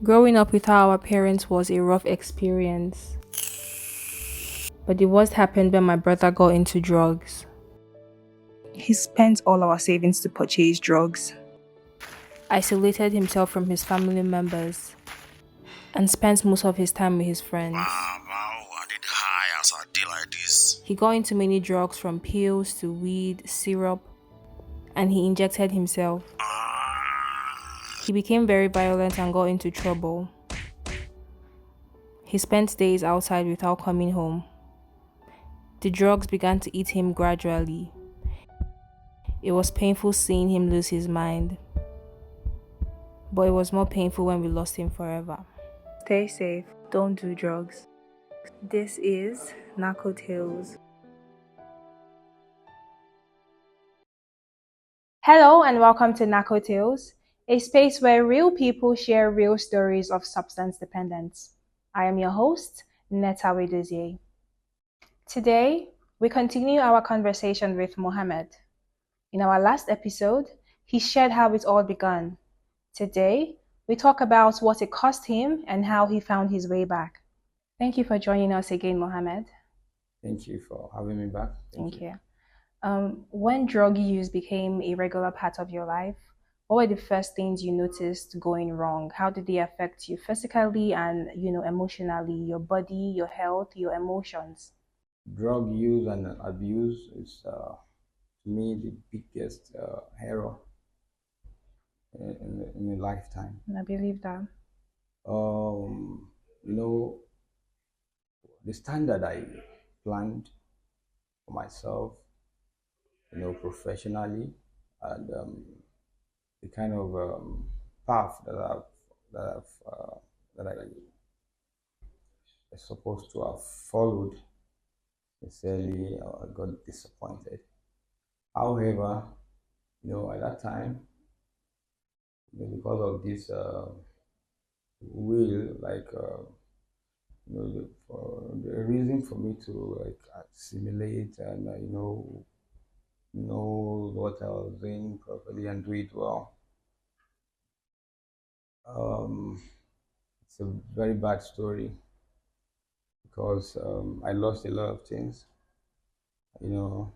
Growing up without our parents was a rough experience, but the worst happened when my brother got into drugs. He spent all our savings to purchase drugs. Isolated himself from his family members, and spent most of his time with his friends. Wow, I did high as I did like this. He got into many drugs from pills to weed, syrup, and he injected himself. He became very violent and got into trouble. He spent days outside without coming home. The drugs began to eat him gradually. It was painful seeing him lose his mind, but it was more painful when we lost him forever. Stay safe. Don't do drugs. This is Narco Tales. Hello and welcome to Narco Tales, a space where real people share real stories of substance dependence. I am your host, Netawe Dozier. Today, we continue our conversation with Mohammed. In our last episode, he shared how it all began. Today, we talk about what it cost him and how he found his way back. Thank you for joining us again, Mohammed. Thank you for having me back. Thank you. When drug use became a regular part of your life, what were the first things you noticed going wrong? How did they affect you physically and emotionally, your body, your health, your emotions? Drug use and abuse is, to me, the biggest error in a lifetime. And I believe that. Um, you know, the standard I planned for myself, professionally, and the kind of path that I was supposed to have followed, sincerely, I got disappointed. However, at that time, because of this will, like, the reason for me to like assimilate and know what I was doing properly and do it well. Um, it's a very bad story because I lost a lot of things. You know,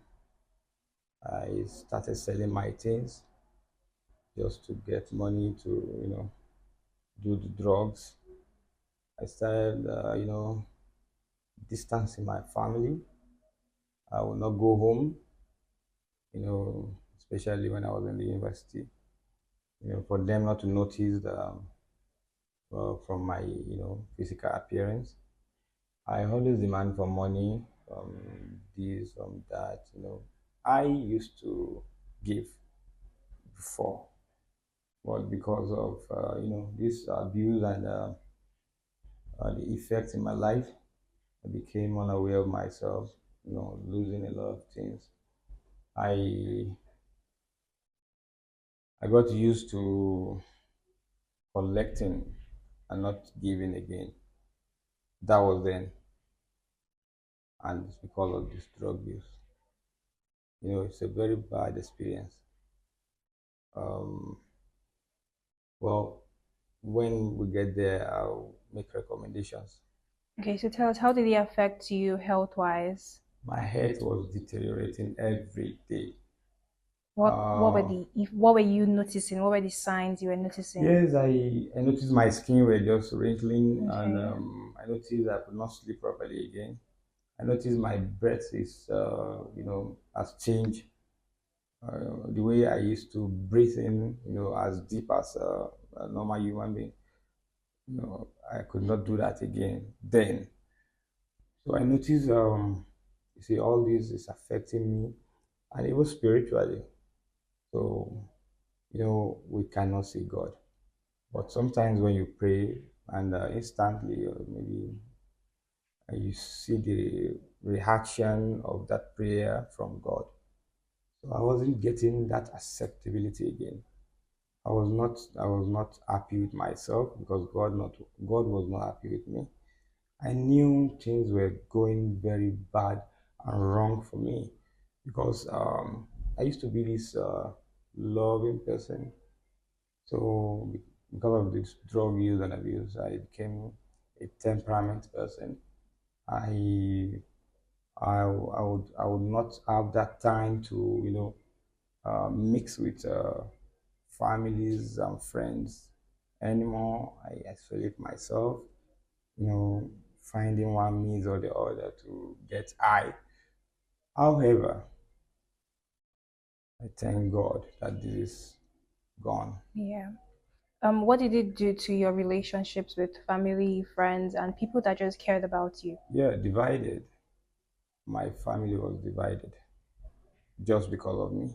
I started selling my things just to get money to do the drugs. I started distancing my family. I would not go home, especially when I was in the university. For them not to notice from my physical appearance. I always demand for money from this, from that. I used to give before, but because of this abuse and the effects in my life, I became unaware of myself. Losing a lot of things. I I got used to collecting and not giving again. That was then, and it's because of this drug use. It's a very bad experience. Um, well, when we get there, I'll make recommendations. Okay, so tell us, how did it affect you health-wise? My health was deteriorating every day. Uh, What were you noticing? What were the signs you were noticing? yes, I noticed my skin were just wrinkling, and Okay. I noticed I could not sleep properly again. I noticed my breath is, has changed. The way I used to breathe in, as deep as a normal human being, I could not do that again then. So I noticed, you see, all this is affecting me, and even spiritually. So, we cannot see God. But sometimes when you pray, and instantly, or maybe you see the reaction of that prayer from God. So I wasn't getting that acceptability again. I was not happy with myself because God was not happy with me. I knew things were going very bad and wrong for me because I used to be this loving person. So because of this drug use and abuse, I became a temperament person. I I would not have that time to mix with families and friends anymore. I isolate myself, finding one means or the other to get high. However, I thank God that this is gone. Yeah. What did it do to your relationships with family, friends, and people that just cared about you? Yeah, divided. My family was divided just because of me.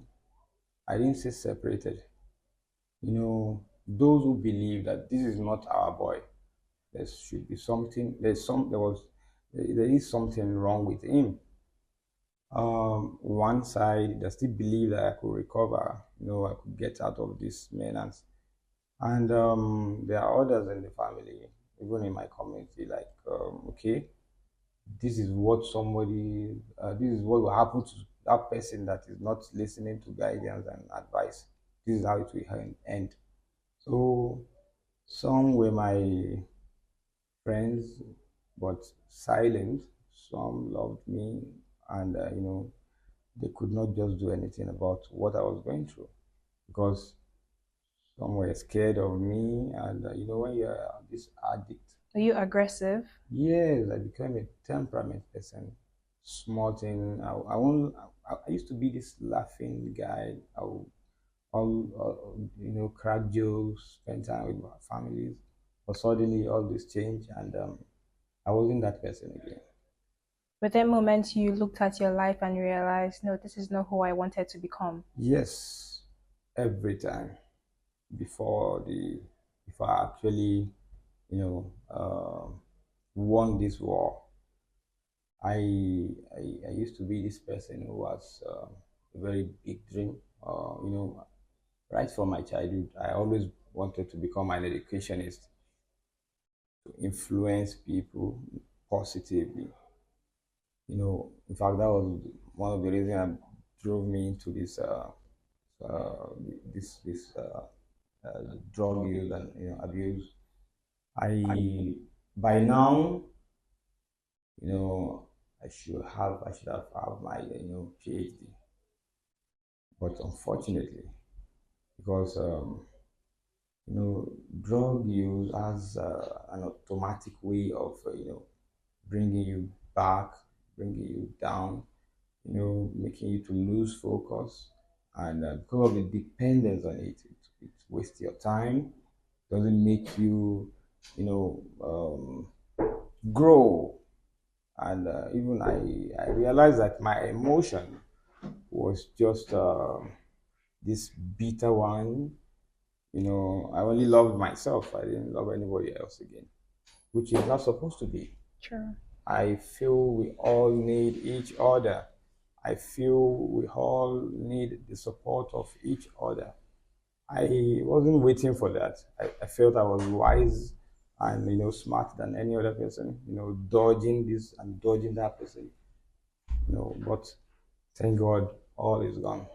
I didn't say separated. Those who believe that this is not our boy, there should be something. There is something wrong with him. One side they still believe that I could recover. I could get out of this menace. And there are others in the family, even in my community, like, okay, this is what will happen to that person that is not listening to guidance and advice. This is how it will end. So some were my friends, but silent. Some loved me, and they could not just do anything about what I was going through because some were scared of me. And when you're this addict, Are you aggressive? yes, I became a temperament person. Small thing. I won't. I used to be this laughing guy. I would all crack jokes, spend time with my families. But suddenly all this changed, and I wasn't that person again. Were there moments you looked at your life and realized, no, this is not who I wanted to become? Yes, every time before the before I actually won this war, I used to be this person who has a very big dream. Right from my childhood, I always wanted to become an educationist to influence people positively. In fact, that was one of the reasons that drove me into uh, this drug use and abuse. I by now, you know, I should have my PhD, but unfortunately, because drug use has an automatic way of bringing you back, bringing you down, making you to lose focus. And because of the dependence on it wastes your time, doesn't make you, grow. And even I realized that my emotion was just this bitter one. I only loved myself. I didn't love anybody else again, which is not supposed to be. True. I feel we all need each other. I feel we all need the support of each other. I wasn't waiting for that. I felt I was wise and smart than any other person, dodging this and dodging that person, but thank God all is gone.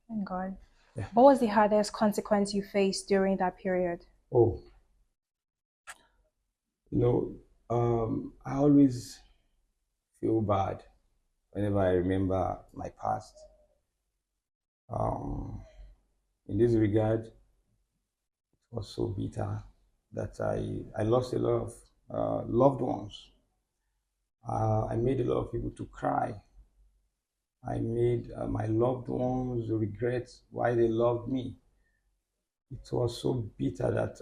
Thank God. Yeah. What was the hardest consequence you faced during that period? Oh, I always feel bad whenever I remember my past. Um, in this regard, it was so bitter that I lost a lot of loved ones. I made a lot of people to cry. I made my loved ones regret why they loved me. It was so bitter that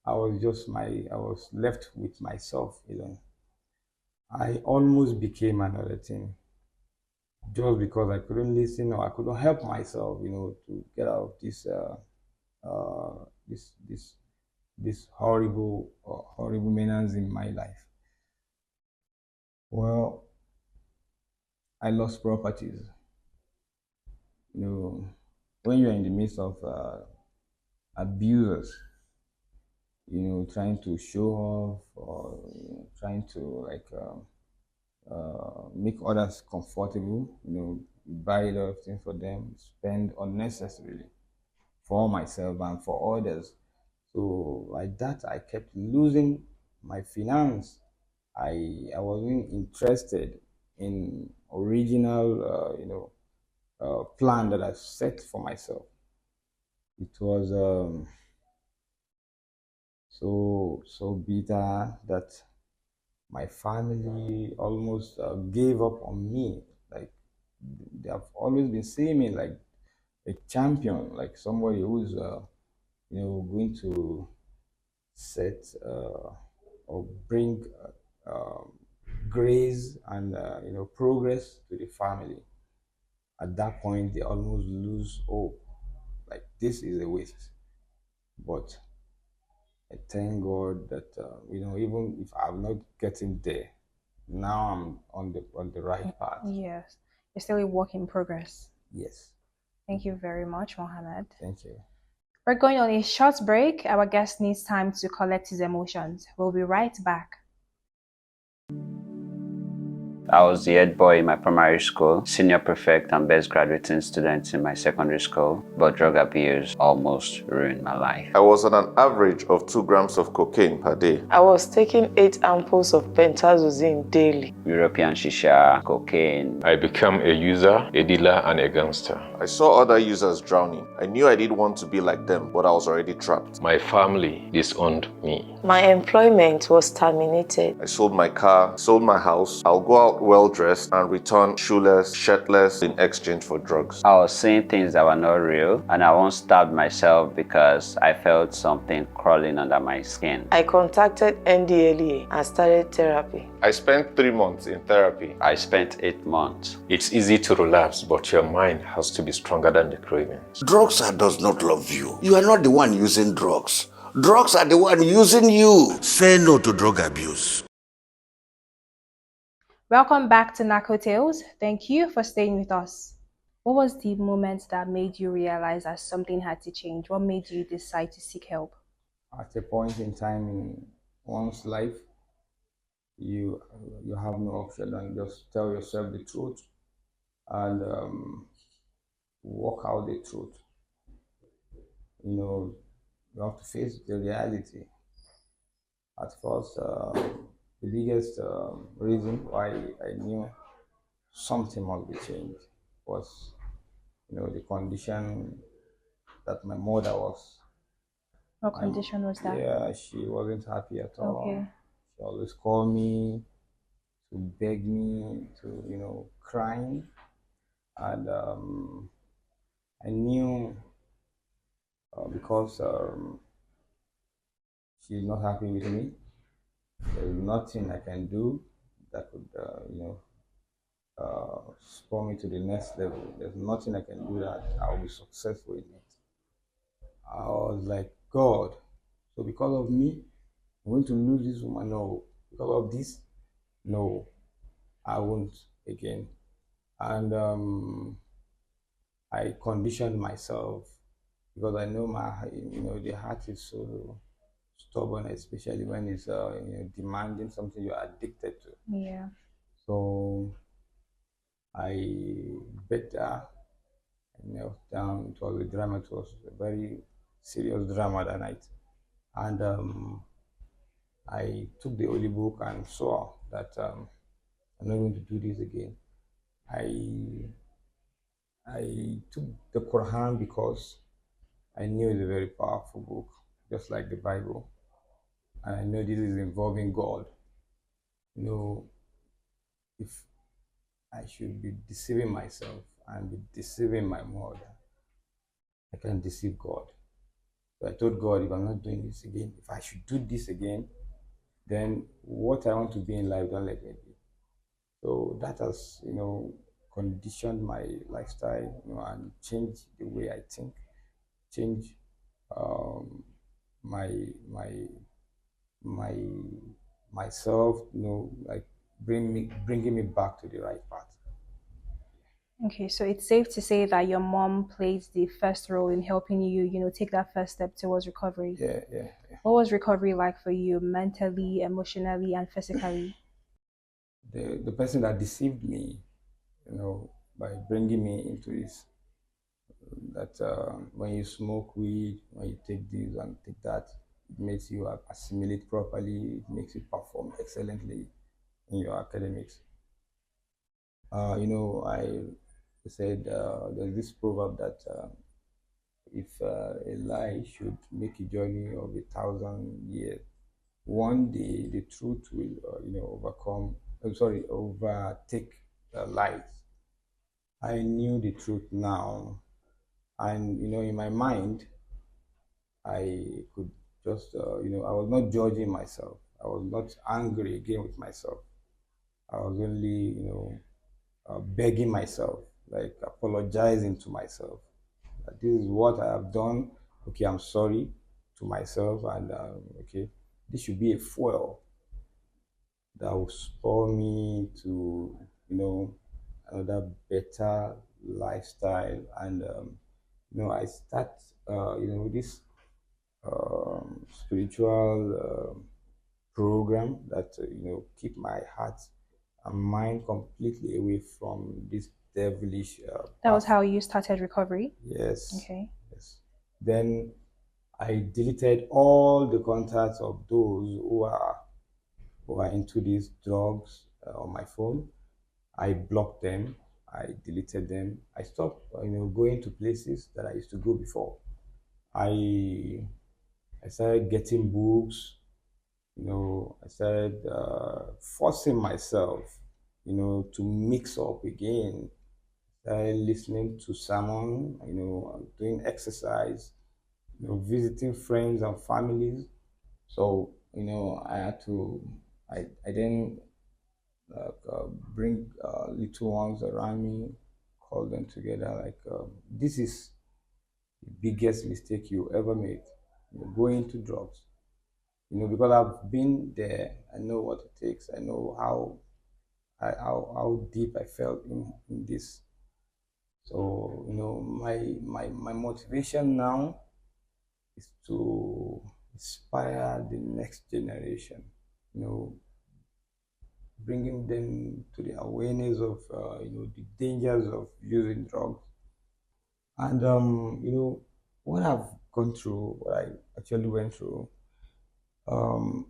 I was left with myself alone. I almost became another thing just because I couldn't listen or I couldn't help myself, to get out of this this horrible menace in my life. Well, I lost properties. You know, when you're in the midst of abusers, trying to show off or trying to like make others comfortable, buy a lot of things for them, spend unnecessarily for myself and for others. So like that, I kept losing my finance. I wasn't interested in original, plan that I set for myself. It was so bitter that my family almost gave up on me. Like they have always been seeing me like a champion, like somebody who's going to set or bring grace and progress to the family. At that point, they almost lose hope. Like this is a waste. But I thank God that even if I'm not getting there, now I'm on the right path. Yes. You're still a work in progress. Yes. Thank you very much, Mohammed. Thank you. We're going on a short break. Our guest needs time to collect his emotions. We'll be right back. I was the head boy in my primary school, senior prefect and best graduating student in my secondary school, but drug abuse almost ruined my life. I was on an average of 2 grams of cocaine per day. I was taking 8 ampoules of pentazosine daily. European shisha, cocaine. I became a user, a dealer, and a gangster. I saw other users drowning. I knew I didn't want to be like them, but I was already trapped. My family disowned me. My employment was terminated. I sold my car, sold my house. I'll go out well-dressed and return shoeless, shirtless in exchange for drugs. I was seeing things that were not real, and I once stabbed myself because I felt something crawling under my skin. I contacted NDLEA and started therapy. I spent 3 months in therapy. I spent 8 months. It's easy to relapse, but your mind has to be stronger than the cravings. Drugs does not love you. You are not the one using drugs. Drugs are the one using you. Say no to drug abuse. Welcome back to Narco Tales. Thank you for staying with us. What was the moment that made you realize that something had to change? What made you decide to seek help? At a point in time in one's life, you have no option than just tell yourself the truth and walk out the truth. You have to face the reality. At first, the biggest reason why I knew something must be changed was, the condition that my mother was. What condition was that? Yeah, she wasn't happy at all. Okay. She always called me to beg me to, crying. And I knew because she's not happy with me, there's nothing I can do that could, spur me to the next level. There's nothing I can do that I'll be successful in it. I was like, God, so because of me, I'm going to lose this woman? No. Because of this? No. I won't again. And I conditioned myself because I know the heart is so stubborn, especially when it's demanding something you're addicted to. Yeah. So I begged her, I knelt down. It was a drama. It was a very serious drama that night. And I took the holy book and saw that I'm not going to do this again. I took the Quran because I knew it's a very powerful book, just like the Bible. And I know this is involving God. If I should be deceiving myself and be deceiving my mother, I can deceive God. So I told God, if I'm not doing this again, if I should do this again, then what I want to be in life, don't let me be. So that has, conditioned my lifestyle, and changed the way I think, change my myself, like bringing me back to the right path. Okay, so it's safe to say that your mom played the first role in helping you, take that first step towards recovery. Yeah. What was recovery like for you, mentally, emotionally, and physically? The person that deceived me, by bringing me into this, that when you smoke weed, when you take this and take that, It makes you assimilate properly. It makes you perform excellently in your academics. I said there's this proverb that if a lie should make a journey of 1,000 years, one day the truth will, overtake lies. I knew the truth now, and in my mind, I could just, I was not judging myself. I was not angry again with myself. I was only, begging myself, like apologizing to myself. That this is what I have done. Okay, I'm sorry to myself, and okay, this should be a fuel that will spur me to, another better lifestyle. And I start, this spiritual program that keep my heart and mind completely away from this devilish That was path. how you started recovery? Yes. Okay. Yes. Then I deleted all the contacts of those who are into these drugs on my phone. I blocked them. I deleted them. I stopped, going to places that I used to go before. I I started getting books. I started forcing myself, to mix up again. Started listening to sermon, doing exercise, visiting friends and families. So, I had to, I then bring little ones around me, call them together. Like, this is the biggest mistake you ever made, going to drugs. Because I've been there, I know what it takes. I know how deep I felt in this. So, my motivation now is to inspire the next generation, you know, bringing them to the awareness of, the dangers of using drugs. And, what I've gone through, what I actually went through, a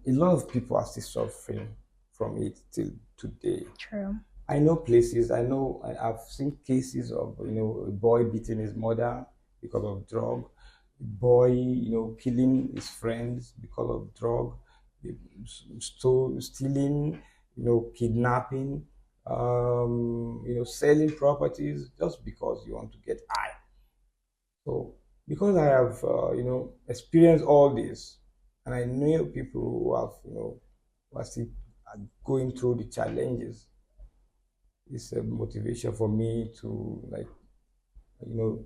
lot of people are still suffering from it till today. True. I know places, I've seen cases of, a boy beating his mother because of drug, a boy, killing his friends because of drug, stealing, kidnapping, selling properties just because you want to get high. So because I have, experienced all this, and I know people who have, who are still going through the challenges, it's a motivation for me to, like, you know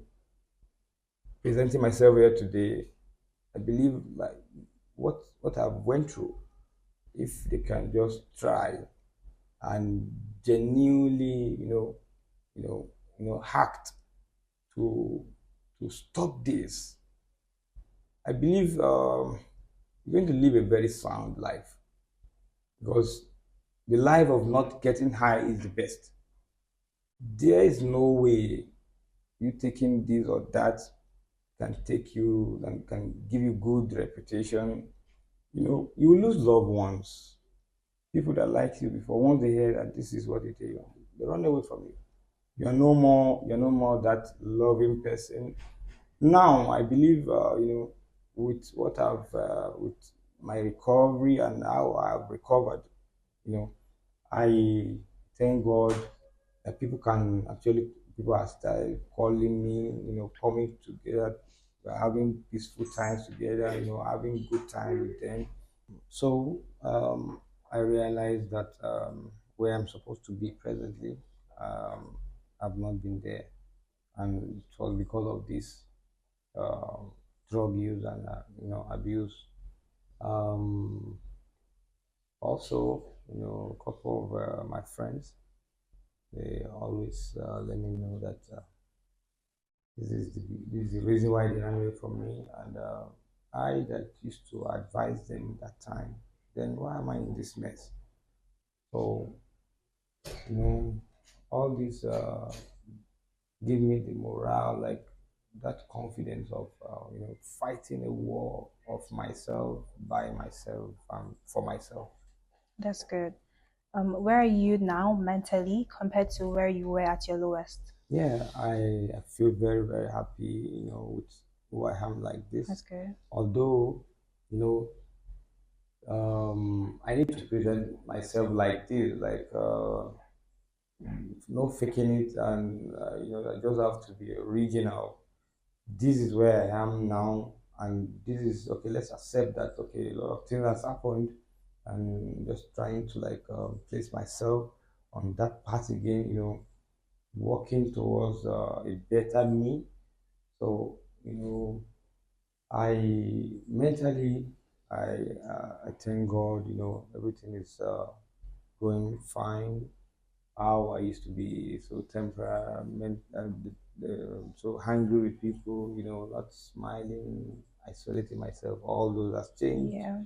presenting myself here today. I believe, like, what I've went through, if they can just try and genuinely, act to stop this, I believe you're going to live a very sound life, because the life of not getting high is the best. There is no way you taking this or that can take you and can give you good reputation. You will lose loved ones, people that liked you before. Once they hear that this is what it is, they run away from you. You're no more that loving person. Now I believe, with what I've with my recovery and how I've recovered, you know I thank God that people are started calling me, coming together, we're having peaceful times together, having good time with them. So I realized that where I'm supposed to be presently, um, I've not been there, and it was because of this um drug use and abuse. Um, Also, a couple of my friends, they always let me know that this is the reason why they ran away from me, and I that used to advise them that time. Then why am I in this mess? So, you know, all this give me the morale, like, that confidence of fighting a war of myself, by myself, and for myself. That's good. Where are you now mentally compared to where you were at your lowest? Yeah, I feel very, very happy, with who I am like this. That's good. Although, you know, I need to present myself like this, like no faking it, and I just have to be original. This is where I am now, and this is okay. Let's accept that. Okay, a lot of things has happened, and just trying to like place myself on that path again. Working towards a better me. So I mentally, I thank God. Everything is going fine. How I used to be so temperament, so angry with people. Not smiling, isolating myself. All those has changed. Yeah.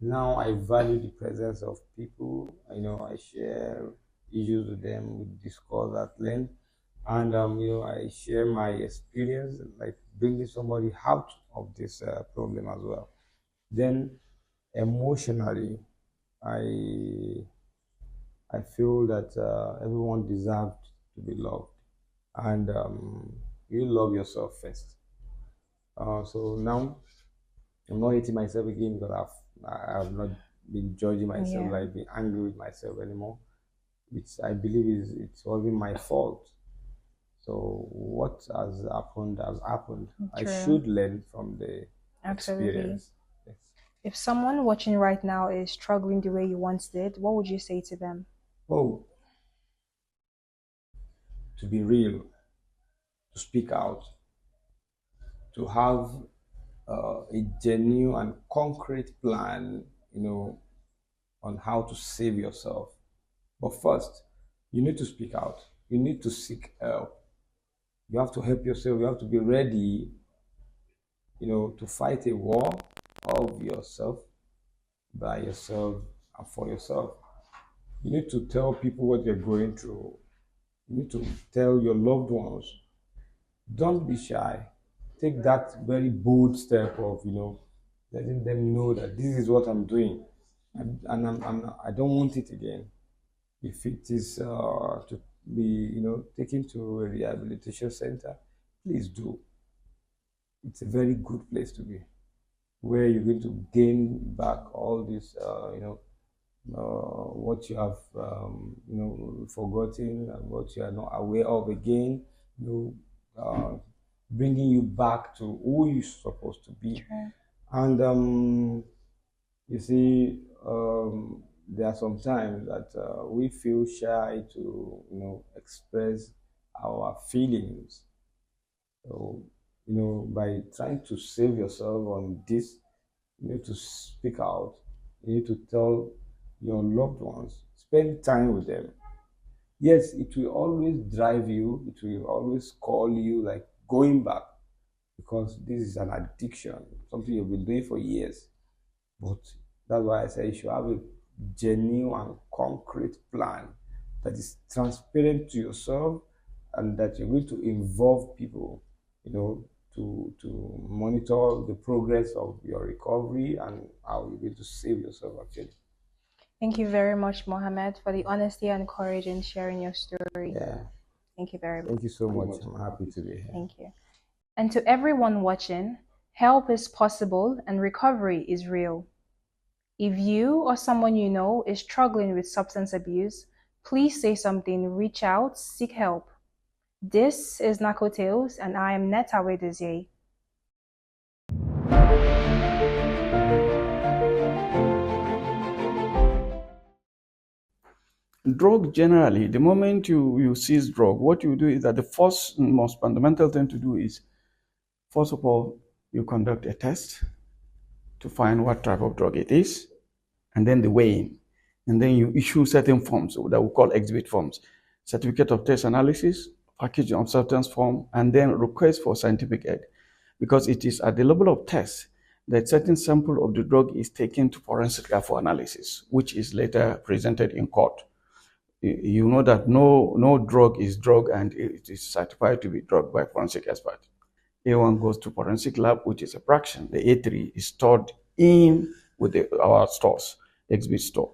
Now I value the presence of people. I share issues with them, we discuss at length, and I share my experience, like bringing somebody out of this problem as well. Then emotionally, I I feel that everyone deserves to be loved, and you love yourself first. So now I'm not hating myself again because I have not been judging myself, Yeah. like being angry with myself anymore, which I believe it wasn't my fault. So what has happened. I True. should learn from the Absolutely. experience. Yes. If someone watching right now is struggling the way you once did, what would you say to them? Oh, to be real, to speak out, to have a genuine and concrete plan, on how to save yourself. But first, you need to speak out. You need to seek help. You have to help yourself. You have to be ready, to fight a war of yourself, by yourself, and for yourself. You need to tell people what you're going through. You need to tell your loved ones. Don't be shy. Take that very bold step of, letting them know that this is what I'm doing, and I don't want it again. If it is to be, taken to a rehabilitation center, please do. It's a very good place to be, where you're going to gain back all this, what you have, forgotten, and what you are not aware of again. Bringing you back to who you're supposed to be. True. And you see, there are some times that we feel shy to, express our feelings. So, by trying to save yourself on this, you need to speak out. You need to tell your loved ones, spend time with them. Yes, it will always drive you, it will always call you like going back, because this is an addiction, something you've been doing for years. But that's why I say you should have a genuine and concrete plan that is transparent to yourself, and that you're going to involve people, to monitor the progress of your recovery and how you're going to save yourself actually. Thank you very much, Mohammed, for the honesty and courage in sharing your story. Yeah. Thank you very much. Thank you so much. I'm happy to be here. Thank you. And to everyone watching, help is possible and recovery is real. If you or someone you know is struggling with substance abuse, please say something, reach out, seek help. This is Narco Tales, and I am Netawe Dozier. Drug generally, the moment you seize drug, what you do is that the first most fundamental thing to do is, first of all, you conduct a test to find what type of drug it is, and then the weighing. And then you issue certain forms that we call exhibit forms: certificate of test analysis, package of substance form, and then request for scientific aid. Because it is at the level of test that certain sample of the drug is taken to forensic lab for analysis, which is later presented in court. You know that no drug is drug, and it is certified to be drug by forensic expert. A1 goes to forensic lab, which is a fraction. The A3 is stored in with our stores, exhibit store.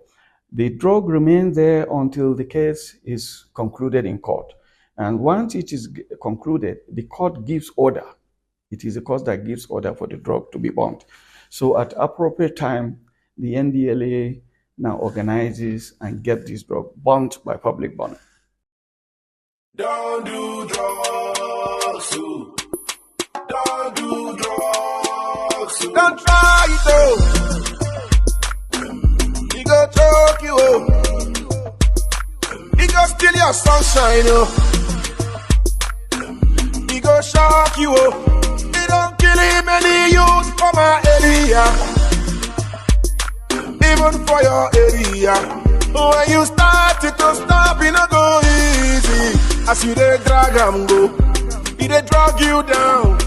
The drug remains there until the case is concluded in court. And once it is concluded, the court gives order. It is the court that gives order for the drug to be burnt. So at appropriate time, the NDLA now organizes and gets this drug burnt by public burning. Don't do drugs, too. Don't do drugs, too. Don't try it, though. He go choke you, oh. He go steal your sunshine, oh. He go shock you, oh. He don't kill him any youth for my area. Even for your area. When you start it to stop, it not go easy. As you dey drag am go, he dey drag you down.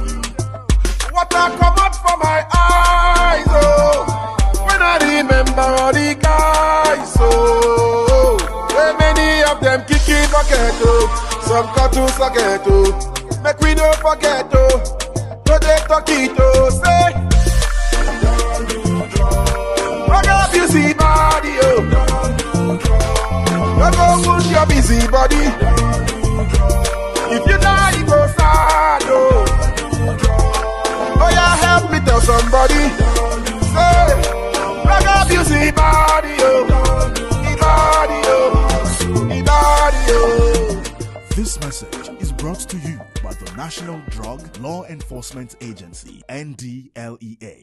Water come out from my eyes, oh. When I remember all the guys, oh. Way many of them kicking bucket, oh. Some cut to socket, oh. Make we no forget, oh. No dey talk it, oh. Say, don't do drugs. Rock up you see body, oh. Don't go wound your busy body. If you die, you go sad, oh. Oh yeah, help me tell somebody. Say, rock up you see body, oh. Body, oh. Body, oh. This message is brought to you by the National Drug Law Enforcement Agency, NDLEA.